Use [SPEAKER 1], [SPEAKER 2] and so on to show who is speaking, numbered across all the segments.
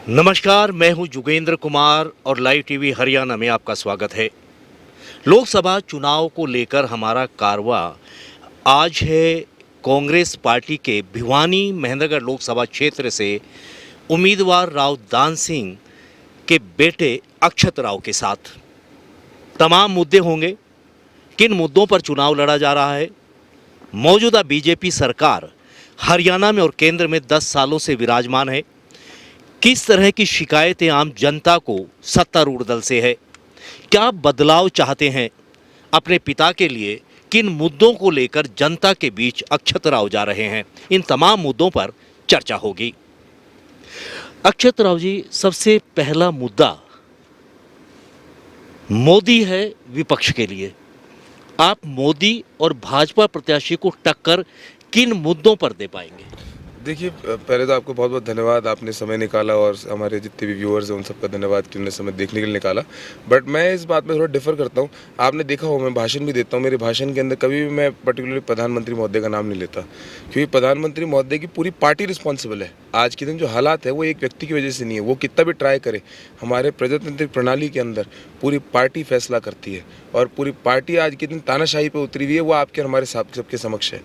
[SPEAKER 1] नमस्कार, मैं हूं जुगेंद्र कुमार और लाइव टीवी हरियाणा में आपका स्वागत है। लोकसभा चुनाव को लेकर हमारा कारवां आज है कांग्रेस पार्टी के भिवानी महेंद्रगढ़ लोकसभा क्षेत्र से उम्मीदवार राव दान सिंह के बेटे अक्षत राव के साथ। तमाम मुद्दे होंगे, किन मुद्दों पर चुनाव लड़ा जा रहा है, मौजूदा बीजेपी सरकार हरियाणा में और केंद्र में 10 सालों से विराजमान है, किस तरह की शिकायतें आम जनता को सत्तारूढ़ दल से है, क्या बदलाव चाहते हैं अपने पिता के लिए, किन मुद्दों को लेकर जनता के बीच अक्षत राव जा रहे हैं, इन तमाम मुद्दों पर चर्चा होगी। अक्षत राव जी, सबसे पहला मुद्दा मोदी है विपक्ष के लिए। आप मोदी और भाजपा प्रत्याशी को टक्कर किन मुद्दों पर दे पाएंगे?
[SPEAKER 2] देखिए, पहले तो आपको बहुत बहुत धन्यवाद, आपने समय निकाला और हमारे जितने भी व्यूअर्स हैं उन सबका धन्यवाद कि उन्होंने समय देखने के लिए निकाला। बट मैं इस बात में थोड़ा डिफर करता हूँ। आपने देखा हो, मैं भाषण भी देता हूँ, मेरे भाषण के अंदर कभी भी मैं पर्टिकुलरली प्रधानमंत्री महोदय का नाम नहीं लेता, क्योंकि प्रधानमंत्री महोदय की पूरी पार्टी रिस्पॉन्सिबल है। आज के दिन जो हालात है वो एक व्यक्ति की वजह से नहीं है। वो कितना भी ट्राई करे, हमारे प्रजातांत्रिक प्रणाली के अंदर पूरी पार्टी फैसला करती है और पूरी पार्टी आज के दिन तानाशाही पर उतरी हुई है। वो आपके और हमारे सबके समक्ष है।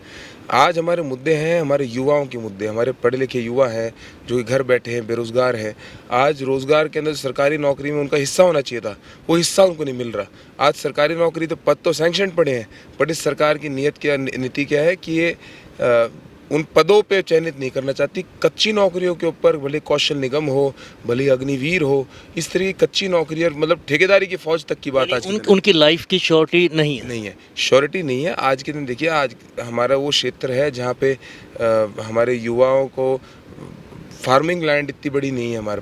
[SPEAKER 2] आज हमारे मुद्दे हैं, हमारे युवाओं के मुद्दे। हमारे पढ़े लिखे युवा हैं जो कि घर बैठे हैं, बेरोजगार हैं। आज रोजगार के अंदर सरकारी नौकरी में उनका हिस्सा होना चाहिए था, वो हिस्सा उनको नहीं मिल रहा। आज सरकारी नौकरी तो पद तो सैंक्शन पड़े हैं, बट इस सरकार की नीति क्या है कि ये उन पदों पे चयनित नहीं करना चाहती। कच्ची नौकरियों के ऊपर, भले कौशल निगम हो, भले अग्निवीर हो, इस तरह की कच्ची नौकरी और मतलब ठेकेदारी की फौज तक की बात आज
[SPEAKER 1] उनकी लाइफ की श्योरिटी नहीं है।
[SPEAKER 2] श्योरिटी नहीं है। आज के दिन देखिए, आज हमारा वो क्षेत्र है जहाँ पे हमारे युवाओं को फार्मिंग लैंड इतनी बड़ी नहीं है हमारे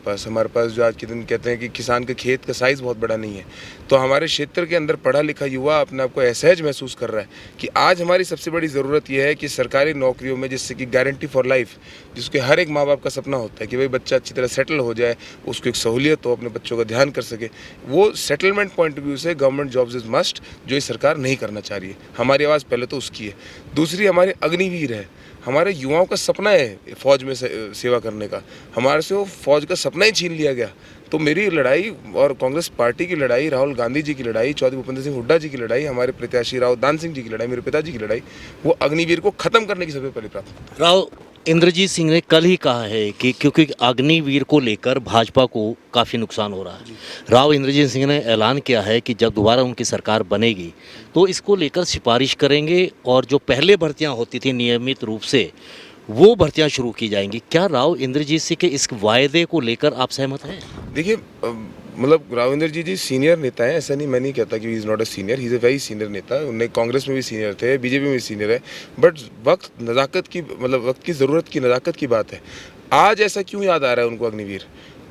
[SPEAKER 2] पास जो आज के दिन कहते हैं कि किसान के खेत का साइज़ बहुत बड़ा नहीं है। तो हमारे क्षेत्र के अंदर पढ़ा लिखा युवा अपने आप को असहज महसूस कर रहा है कि आज हमारी सबसे बड़ी ज़रूरत यह है कि सरकारी नौकरियों में, जिससे कि गारंटी फॉर लाइफ, जिसके हर एक माँ बाप का सपना होता है कि भाई बच्चा अच्छी तरह सेटल हो जाए, उसको एक सहूलियत हो, अपने बच्चों का ध्यान कर सके, वो सेटलमेंट पॉइंट ऑफ व्यू से गवर्नमेंट जॉब्स इज़ मस्ट, जो ये सरकार नहीं करना चाह रही है। हमारी आवाज़ पहले तो उसकी है। दूसरी, हमारे अग्निवीर है। हमारे युवाओं का सपना है फौज में सेवा करने का, हमारे से वो फौज का सपना ही छीन लिया गया। तो मेरी लड़ाई और कांग्रेस पार्टी की लड़ाई, राहुल गांधी जी की लड़ाई, चौधरी भूपेंद्र सिंह हुड्डा जी की लड़ाई, हमारे प्रत्याशी राव दान सिंह जी की लड़ाई, मेरे पिताजी की लड़ाई, वो अग्निवीर को खत्म करने की सबसे पहली प्राथमिकता।
[SPEAKER 1] राव इंद्रजीत सिंह ने कल ही कहा है कि क्योंकि अग्निवीर को लेकर भाजपा को काफ़ी नुकसान हो रहा है। राव इंद्रजीत सिंह ने ऐलान किया है कि जब दोबारा उनकी सरकार बनेगी तो इसको लेकर सिफारिश करेंगे और जो पहले भर्तियां होती थी नियमित रूप से, वो भर्तियां शुरू की जाएंगी। क्या राव इंद्रजीत सिंह के इस वायदे को लेकर आप सहमत हैं?
[SPEAKER 2] देखिए, मतलब राविंदर जी सीनियर नेता है, ऐसा नहीं, मैं नहीं कहता कि he is not a senior, he is a very senior नेता। उन्हें कांग्रेस में भी सीनियर थे, बीजेपी में भी सीनियर है। बट वक्त नज़ाकत की, मतलब वक्त की ज़रूरत की नज़ाकत की बात है। आज ऐसा क्यों याद आ रहा है उनको अग्निवीर?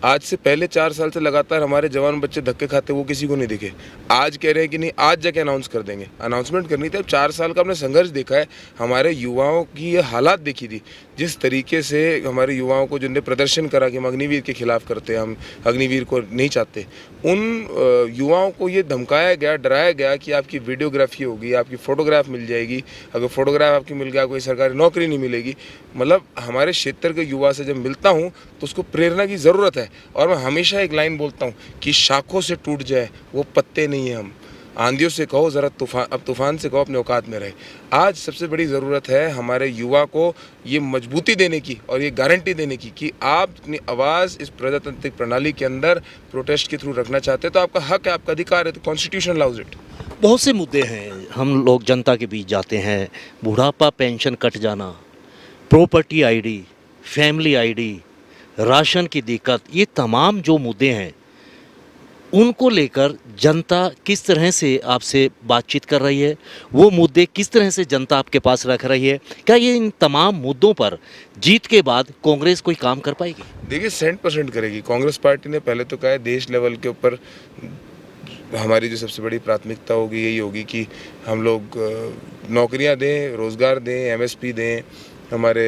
[SPEAKER 2] आज से पहले 4 साल से लगातार हमारे जवान बच्चे धक्के खाते, वो किसी को नहीं दिखे। आज कह रहे हैं कि नहीं, आज जाके अनाउंस कर देंगे। अनाउंसमेंट करनी थी। अब 4 साल का हमने संघर्ष देखा है, हमारे युवाओं की ये हालात देखी थी, जिस तरीके से हमारे युवाओं को जिनने प्रदर्शन करा कि हम अग्निवीर के खिलाफ करते हैं, हम अग्निवीर को नहीं चाहते, उन युवाओं को ये धमकाया गया, डराया गया कि आपकी वीडियोग्राफी होगी, आपकी फ़ोटोग्राफ मिल जाएगी, अगर फ़ोटोग्राफ आपकी मिल गया कोई सरकारी नौकरी नहीं मिलेगी। मतलब हमारे क्षेत्र के युवा से जब मिलता हूँ तो उसको प्रेरणा की ज़रूरत है। और मैं हमेशा एक लाइन बोलता हूँ कि शाखों से टूट जाए वो पत्ते नहीं हैं हम, आंधियों से कहो ज़रा तूफान, अब तूफान से कहो अपने औकात में रहे। आज सबसे बड़ी ज़रूरत है हमारे युवा को ये मजबूती देने की और ये गारंटी देने की कि आप अपनी आवाज़ इस प्रजातांत्रिक प्रणाली के अंदर प्रोटेस्ट के थ्रू रखना चाहते हैं तो आपका हक है, आपका अधिकार है, तो कॉन्स्टिट्यूशन अलाउज इट।
[SPEAKER 1] बहुत से मुद्दे हैं, हम लोग जनता के बीच जाते हैं। बुढ़ापा पेंशन कट जाना, property ID, family ID, ration की दिक्कत, ये तमाम जो मुद्दे हैं उनको लेकर जनता किस तरह से आपसे बातचीत कर रही है, वो मुद्दे किस तरह से जनता आपके पास रख रही है? क्या ये इन तमाम मुद्दों पर जीत के बाद कांग्रेस कोई काम कर पाएगी?
[SPEAKER 2] देखिए, 100% करेगी। कांग्रेस पार्टी ने पहले तो कहा है देश लेवल के ऊपर हमारी जो सबसे बड़ी प्राथमिकता होगी यही होगी कि हम लोग नौकरियां दें, रोज़गार दें, एमएसपी दें, हमारे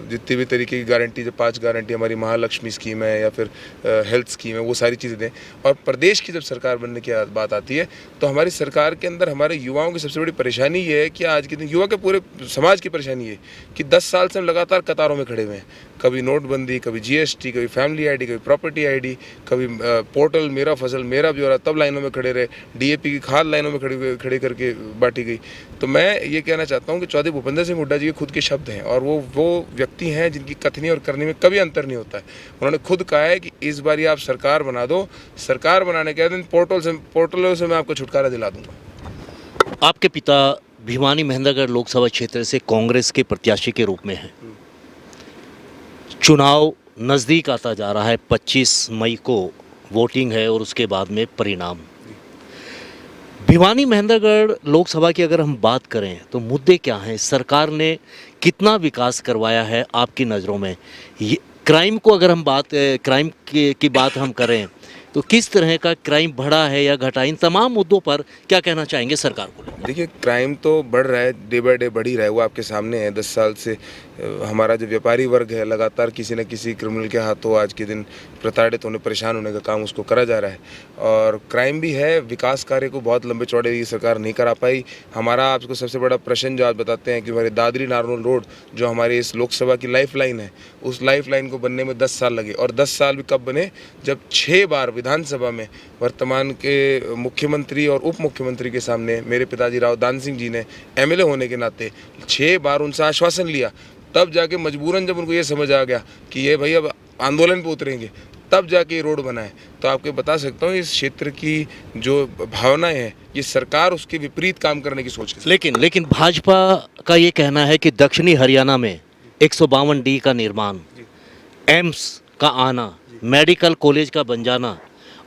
[SPEAKER 2] जितनी भी तरीके की गारंटी, जो 5 गारंटी हमारी महालक्ष्मी स्कीम है या फिर हेल्थ स्कीम है, वो सारी चीज़ें दें। और प्रदेश की जब सरकार बनने की बात आती है तो हमारी सरकार के अंदर हमारे युवाओं की सबसे बड़ी परेशानी ये है कि आज के दिन युवा के पूरे समाज की परेशानी है कि 10 साल से हम लगातार कतारों में खड़े हुए हैं। कभी नोटबंदी, कभी जीएसटी, कभी फैमिली आईडी, कभी प्रॉपर्टी आईडी, कभी पोर्टल मेरा फसल मेरा ब्यौरा, तब लाइनों में खड़े रहे। डीएपी की खाद लाइनों में खड़े करके बांटी गई। तो मैं ये कहना चाहता हूँ कि चौधरी भूपेंद्र सिंह हुड्डा जी के खुद के शब्द हैं और वो व्यक्ति हैं जिनकी कथनी और करनी में कभी अंतर नहीं होता है। उन्होंने खुद कहा है कि इस बार आप सरकार बना दो, सरकार बनाने के दिन पोर्टलों से मैं आपको छुटकारा दिला दूंगा।
[SPEAKER 1] आपके पिता भिवानी महेंद्रगढ़ लोकसभा क्षेत्र से कांग्रेस के प्रत्याशी के रूप में हैं। चुनाव नज़दीक आता जा रहा है, 25 मई को वोटिंग है और उसके बाद में परिणाम। भिवानी महेंद्रगढ़ लोकसभा की अगर हम बात करें तो मुद्दे क्या हैं? सरकार ने कितना विकास करवाया है आपकी नज़रों में? ये क्राइम को अगर हम क्राइम की बात हम करें तो किस तरह का क्राइम बढ़ा है या घटा? इन तमाम मुद्दों पर क्या कहना चाहेंगे सरकार को?
[SPEAKER 2] देखिए, क्राइम तो बढ़ रहा है, डे बाय डे बढ़ ही रहा है, वो आपके सामने है। 10 साल से हमारा जो व्यापारी वर्ग है लगातार किसी न किसी क्रिमिनल के हाथों आज के दिन प्रताड़ित होने, परेशान होने का काम उसको करा जा रहा है। और क्राइम भी है, विकास कार्य को बहुत लंबे चौड़े ये सरकार नहीं करा पाई। हमारा आपको सबसे बड़ा प्रश्न जो आज बताते हैं कि हमारे दादरी नारनौल रोड जो हमारी इस लोकसभा की लाइफ लाइन है, उस लाइफ लाइन को बनने में 10 साल लगे। और 10 साल भी कब बने? जब 6 बार विधानसभा में वर्तमान के मुख्यमंत्री और उप मुख्यमंत्री के सामने मेरे पिताजी राव दान सिंह जी ने एमएलए होने के नाते 6 बार उनसे आश्वासन लिया। तब जाके मजबूरन जब उनको ये समझ आ गया कि ये भाई अब आंदोलन पे उतरेंगे, तब जाके ये रोड बना है। तो आपको बता सकता हूँ इस क्षेत्र की जो भावनाएं हैं, ये सरकार उसके विपरीत काम करने की सोच रही है।
[SPEAKER 1] लेकिन भाजपा का ये कहना है कि दक्षिणी हरियाणा में 152D का निर्माण, एम्स का आना, मेडिकल कॉलेज का बन जाना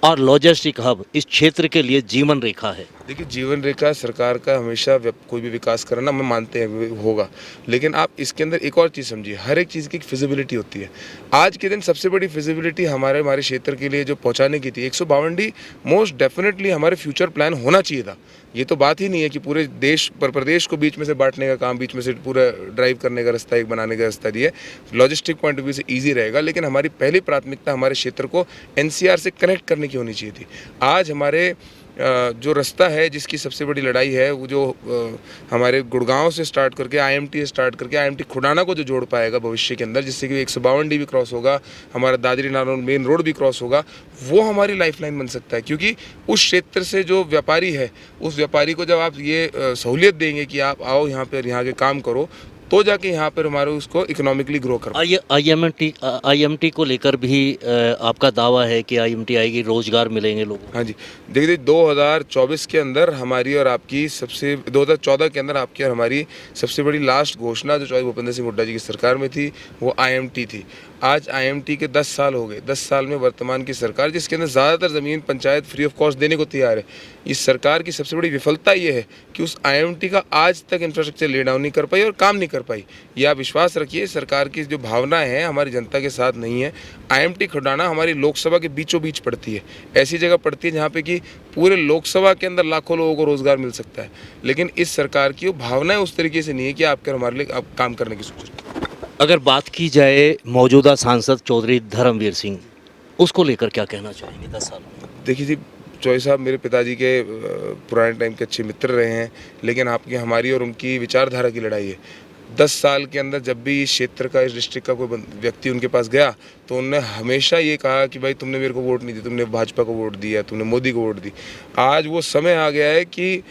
[SPEAKER 1] और लॉजिस्टिक हब इस क्षेत्र के लिए जीवन रेखा है।
[SPEAKER 2] देखिए, जीवन रेखा सरकार का हमेशा कोई भी विकास करना हम मानते हैं होगा, लेकिन आप इसके अंदर एक और चीज़ समझिए, हर एक चीज़ की एक फिजिबिलिटी होती है। आज के दिन सबसे बड़ी फिजिबिलिटी हमारे क्षेत्र के लिए जो पहुंचाने की थी 152D, मोस्ट डेफिनेटली हमारे फ्यूचर प्लान होना चाहिए था। ये तो बात ही नहीं है कि पूरे देश पर प्रदेश को बीच में से बांटने का काम, बीच में से पूरा ड्राइव करने का रास्ता एक बनाने का रास्ता दिया। लॉजिस्टिक पॉइंट ऑफ व्यू से ईजी रहेगा, लेकिन हमारी पहली प्राथमिकता हमारे क्षेत्र को एनसीआर से कनेक्ट करने की होनी चाहिए थी। आज हमारे जो रास्ता है जिसकी सबसे बड़ी लड़ाई है वो जो हमारे गुड़गांव से स्टार्ट करके आईएमटी से स्टार्ट करके आईएमटी खुडाना को जो जोड़ पाएगा भविष्य के अंदर, जिससे कि 152D भी क्रॉस होगा, हमारा दादरी नारनौल मेन रोड भी क्रॉस होगा, वो हमारी लाइफलाइन बन सकता है। क्योंकि उस क्षेत्र से जो व्यापारी है, उस व्यापारी को जब आप ये सहूलियत देंगे कि आप आओ यहाँ पर, यहाँ के काम करो, तो जाके यहाँ पर हमारे उसको इकोनॉमिकली ग्रो कर।
[SPEAKER 1] आईएमटी को लेकर भी आपका दावा है कि आईएमटी आएगी, रोजगार मिलेंगे लोगों को?
[SPEAKER 2] हाँ जी, देखिए 2024 के अंदर हमारी और आपकी 2014 के अंदर आपकी और हमारी सबसे बड़ी लास्ट घोषणा जो चौधरी भूपेंद्र सिंह हुड्डा जी की सरकार में थी वो आईएमटी थी। आज आईएमटी के 10 साल हो गए। 10 साल में वर्तमान की सरकार, जिसके अंदर ज़्यादातर ज़मीन पंचायत फ्री ऑफ कॉस्ट देने को तैयार है, इस सरकार की सबसे बड़ी विफलता ये है कि उस आईएमटी का आज तक इंफ्रास्ट्रक्चर ले डाउन नहीं कर पाई और काम नहीं कर पाई। ये आप विश्वास रखिए, सरकार की जो भावनाएं हैं हमारी जनता के साथ नहीं है। आईएमटी खुडाना हमारी लोकसभा के बीचों बीच पड़ती है, ऐसी जगह पड़ती है जहाँ पे कि पूरे लोकसभा के अंदर लाखों लोगों को रोजगार मिल सकता है। लेकिन इस सरकार की वो भावनाएं उस तरीके से नहीं है कि आपके हमारे लिए आप काम करने की सोच।
[SPEAKER 1] अगर बात की जाए मौजूदा सांसद चौधरी धर्मवीर सिंह, उसको लेकर क्या कहना चाहेंगे 10 साल में?
[SPEAKER 2] देखिए जी, चौधरी साहब मेरे पिताजी के पुराने टाइम के अच्छे मित्र रहे हैं, लेकिन आपकी हमारी और उनकी विचारधारा की लड़ाई है। 10 साल के अंदर जब भी इस क्षेत्र का, इस डिस्ट्रिक्ट का कोई व्यक्ति उनके पास गया तो उन्होंने हमेशा ये कहा कि भाई तुमने मेरे को वोट नहीं दी, तुमने भाजपा को वोट दिया, तुमने मोदी को वोट दी। आज वो समय आ गया है कि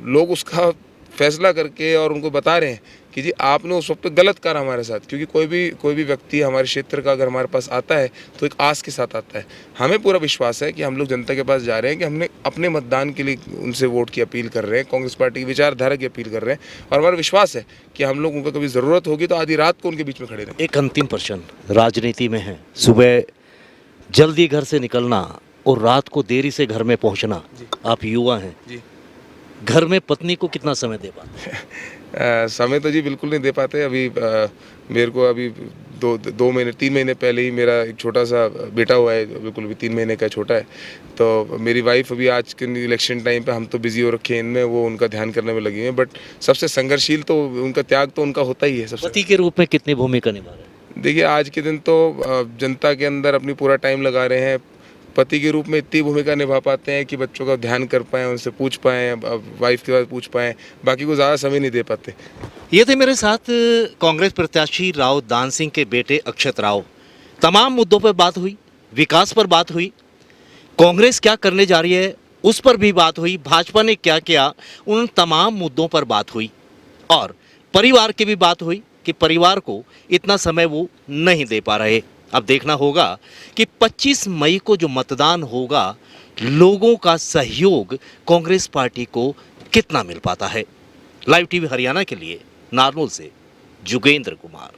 [SPEAKER 2] लोग उसका फैसला करके और उनको बता रहे हैं कि जी आपने उस वक्त गलत करा हमारे साथ। क्योंकि कोई भी व्यक्ति हमारे क्षेत्र का अगर हमारे पास आता है तो एक आस के साथ आता है। हमें पूरा विश्वास है कि हम लोग जनता के पास जा रहे हैं कि हमने अपने मतदान के लिए उनसे वोट की अपील कर रहे हैं, कांग्रेस पार्टी की विचारधारा की अपील कर रहे हैं, और हमारा विश्वास है कि हम लोग उनको कभी ज़रूरत होगी तो आधी रात को उनके बीच में खड़े रहें।
[SPEAKER 1] एक अंतिम प्रश्न राजनीति में है, सुबह जल्दी घर से निकलना और रात को देरी से घर में पहुँचना। आप युवा हैं
[SPEAKER 2] जी,
[SPEAKER 1] घर में पत्नी को कितना समय दे पाते?
[SPEAKER 2] समय तो जी बिल्कुल नहीं दे पाते। अभी मेरे को अभी दो महीने 3 महीने पहले ही मेरा एक छोटा सा बेटा हुआ है, बिल्कुल भी 3 महीने का छोटा है। तो मेरी वाइफ अभी आज के इलेक्शन टाइम पे हम तो बिजी हो रखे हैं इनमें, वो उनका ध्यान करने में लगी हैं। बट सबसे संघर्षशील तो उनका त्याग तो उनका होता ही है सबसे।
[SPEAKER 1] पति के रूप में कितनी भूमिका निभा रहे हैं?
[SPEAKER 2] देखिए आज के दिन तो जनता के अंदर अपनी पूरा टाइम लगा रहे हैं। पति के रूप में इतनी भूमिका निभा पाते हैं कि बच्चों का ध्यान कर पाएँ, उनसे पूछ पाएँ, वाइफ के बाद पूछ पाएँ, बाकी को ज़्यादा समय नहीं दे पाते।
[SPEAKER 1] ये थे मेरे साथ कांग्रेस प्रत्याशी राव दान सिंह के बेटे अक्षत राव। तमाम मुद्दों पर बात हुई, विकास पर बात हुई, कांग्रेस क्या करने जा रही है उस पर भी बात हुई, भाजपा ने क्या किया उन तमाम मुद्दों पर बात हुई, और परिवार की भी बात हुई कि परिवार को इतना समय वो नहीं दे पा रहे। अब देखना होगा कि 25 मई को जो मतदान होगा, लोगों का सहयोग कांग्रेस पार्टी को कितना मिल पाता है। लाइव टीवी हरियाणा के लिए नारनौल से जुगेंद्र कुमार।